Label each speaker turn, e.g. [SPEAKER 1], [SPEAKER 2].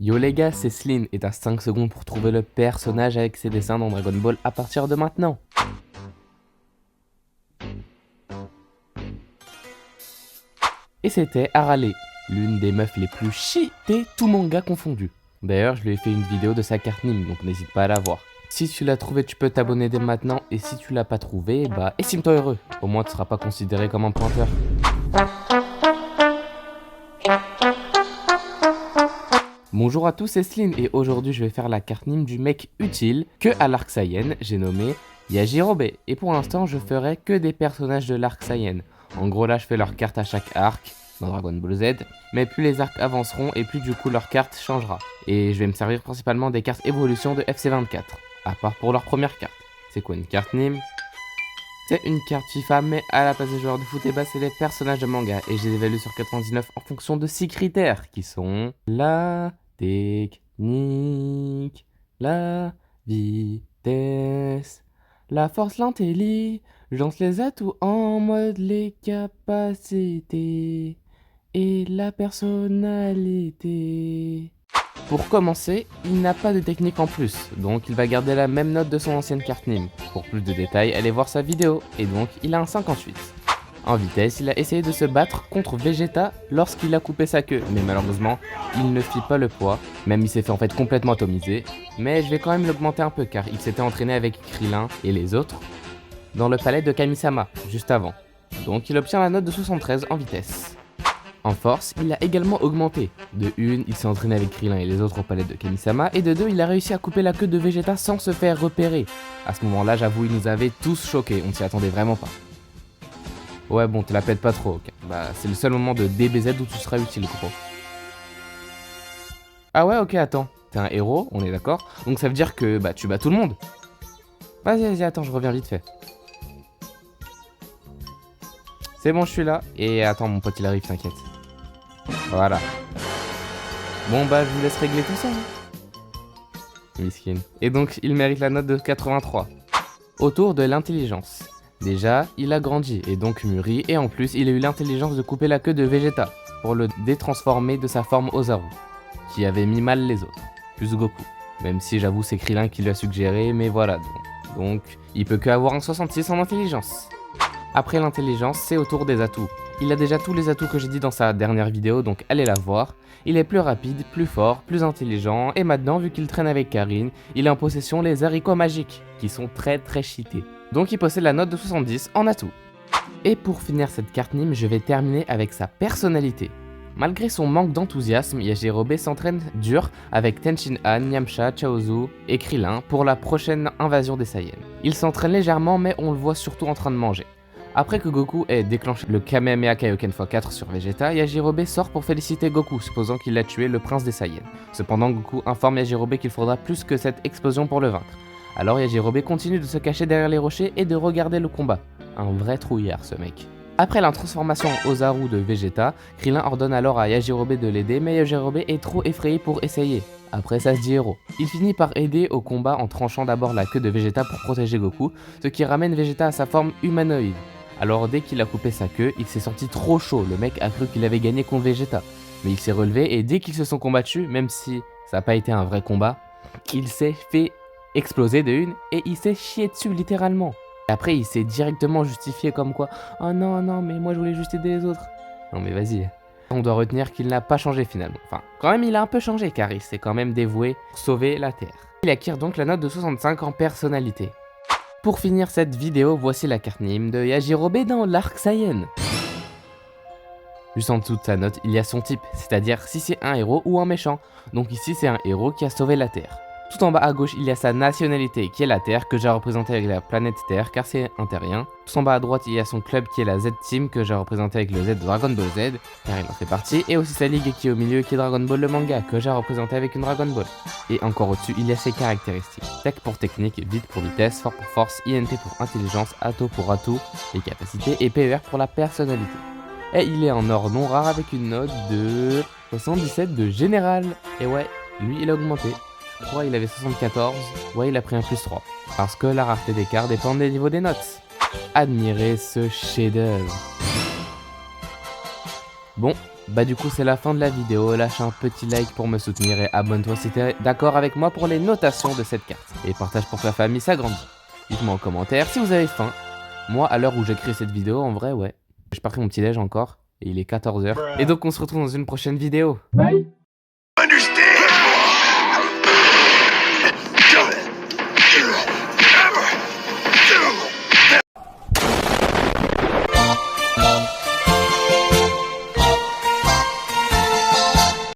[SPEAKER 1] Yo les gars, c'est Sleen et t'as 5 secondes pour trouver le personnage avec ses dessins dans Dragon Ball à partir de maintenant. Et c'était Arale, l'une des meufs les plus cheatées, tout manga confondu. D'ailleurs, je lui ai fait une vidéo de sa carte Nîmes, donc n'hésite pas à la voir. Si tu l'as trouvé, tu peux t'abonner dès maintenant, et si tu l'as pas trouvé, bah estime-toi heureux. Au moins, tu seras pas considéré comme un pointeur. Bonjour à tous, c'est Sleen et aujourd'hui je vais faire la carte Nîmes du mec utile que à l'arc Saiyan, j'ai nommé Yajirobe. Et pour l'instant je ferai que des personnages de l'arc Saiyan. En gros là je fais leur carte à chaque arc dans Dragon Ball Z, mais plus les arcs avanceront et plus du coup leur carte changera. Et je vais me servir principalement des cartes évolution de FC24, à part pour leur première carte. C'est quoi une carte Nîmes? C'est une carte FIFA, mais à la place des joueurs de foot, et bah c'est les personnages de manga. Et je les évalue sur 99 en fonction de 6 critères, qui sont la technique, la vitesse, la force, l'intelligence, les atouts en mode les capacités et la personnalité. Pour commencer, il n'a pas de technique en plus, donc il va garder la même note de son ancienne carte Nîmes. Pour plus de détails, allez voir sa vidéo, et donc il a un 58. En vitesse, il a essayé de se battre contre Vegeta lorsqu'il a coupé sa queue, mais malheureusement, il ne fit pas le poids, même il s'est fait en fait complètement atomiser. Mais je vais quand même l'augmenter un peu car il s'était entraîné avec Krillin et les autres dans le palais de Kami-sama, juste avant. Donc il obtient la note de 73 en vitesse. En force, il a également augmenté. De 1, il s'est entraîné avec Krillin et les autres au palais de Kami-sama, et de 2, il a réussi à couper la queue de Vegeta sans se faire repérer. À ce moment-là, j'avoue, il nous avait tous choqués, on ne s'y attendait vraiment pas. Ouais bon, te la pète pas trop, ok. Bah c'est le seul moment de DBZ où tu seras utile, gros. Ah ouais, ok, attends. T'es un héros, on est d'accord. Donc ça veut dire que bah tu bats tout le monde. Vas-y, attends, je reviens vite fait. C'est bon, je suis là. Et attends, mon pote il arrive, t'inquiète. Voilà. Bon bah je vous laisse régler tout ça. Miskin. Et donc il mérite la note de 83. Autour de l'intelligence. Déjà, il a grandi et donc mûri, et en plus, il a eu l'intelligence de couper la queue de Vegeta pour le détransformer de sa forme Ozaru, qui avait mis mal les autres, plus Goku. Même si j'avoue c'est Krillin qui lui a suggéré, mais voilà. Donc, il peut que avoir un 66 en intelligence. Après l'intelligence, c'est au tour des atouts. Il a déjà tous les atouts que j'ai dit dans sa dernière vidéo, donc allez la voir. Il est plus rapide, plus fort, plus intelligent, et maintenant, vu qu'il traîne avec Karine, il a en possession les haricots magiques, qui sont très cheatés. Donc il possède la note de 70 en atout. Et pour finir cette carte Nîmes, je vais terminer avec sa personnalité. Malgré son manque d'enthousiasme, Yajirobe s'entraîne dur avec Tenshinhan, Yamcha, Chaozu et Krillin pour la prochaine invasion des Saiyans. Il s'entraîne légèrement, mais on le voit surtout en train de manger. Après que Goku ait déclenché le Kamehameha Kaioken x4 sur Vegeta, Yajirobe sort pour féliciter Goku, supposant qu'il a tué le prince des Saiyans. Cependant, Goku informe Yajirobe qu'il faudra plus que cette explosion pour le vaincre. Alors Yajirobe continue de se cacher derrière les rochers et de regarder le combat. Un vrai trouillard ce mec. Après la transformation en Ozaru de Vegeta, Krillin ordonne alors à Yajirobe de l'aider, mais Yajirobe est trop effrayé pour essayer. Après ça se dit héros. Il finit par aider au combat en tranchant d'abord la queue de Vegeta pour protéger Goku, ce qui ramène Vegeta à sa forme humanoïde. Alors dès qu'il a coupé sa queue, il s'est senti trop chaud, le mec a cru qu'il avait gagné contre Vegeta. Mais il s'est relevé et dès qu'ils se sont combattus, même si ça n'a pas été un vrai combat, il s'est fait explosé de une et il s'est chié dessus littéralement. Et après il s'est directement justifié comme quoi « Oh non, mais moi je voulais juste aider les autres. » Non mais vas-y. On doit retenir qu'il n'a pas changé finalement. Enfin, quand même il a un peu changé car il s'est quand même dévoué pour sauver la Terre. Il acquiert donc la note de 65 en personnalité. Pour finir cette vidéo, voici la carte Nîmes de Yajirobe dans l'arc Saiyan. Juste en dessous de sa note, il y a son type, c'est-à-dire si c'est un héros ou un méchant. Donc ici c'est un héros qui a sauvé la Terre. Tout en bas à gauche, il y a sa nationalité qui est la Terre, que j'ai représenté avec la planète Terre car c'est un terrien. Tout en bas à droite, il y a son club qui est la Z-Team que j'ai représenté avec le Z de Dragon Ball Z car il en fait partie. Et aussi sa ligue qui est au milieu qui est Dragon Ball le manga que j'ai représenté avec une Dragon Ball. Et encore au-dessus, il y a ses caractéristiques. Tech pour technique, vite pour vitesse, fort pour force, INT pour intelligence, Ato pour atout, les capacités et PER pour la personnalité. Et il est en or non rare avec une note de 77 de général. Et ouais, lui il a augmenté. Je crois il avait 74, ouais il a pris un plus 3. Parce que la rareté des cartes dépend des niveaux des notes. Admirez ce chef-d'œuvre. Bon, bah du coup c'est la fin de la vidéo, lâche un petit like pour me soutenir et abonne-toi si t'es d'accord avec moi pour les notations de cette carte. Et partage pour que la famille s'agrandisse. Dites-moi en commentaire si vous avez faim. Moi, à l'heure où j'écris cette vidéo, en vrai, ouais. J'ai pas pris mon petit déj encore, et il est 14 h. Et donc on se retrouve dans une prochaine vidéo. Bye. Understand?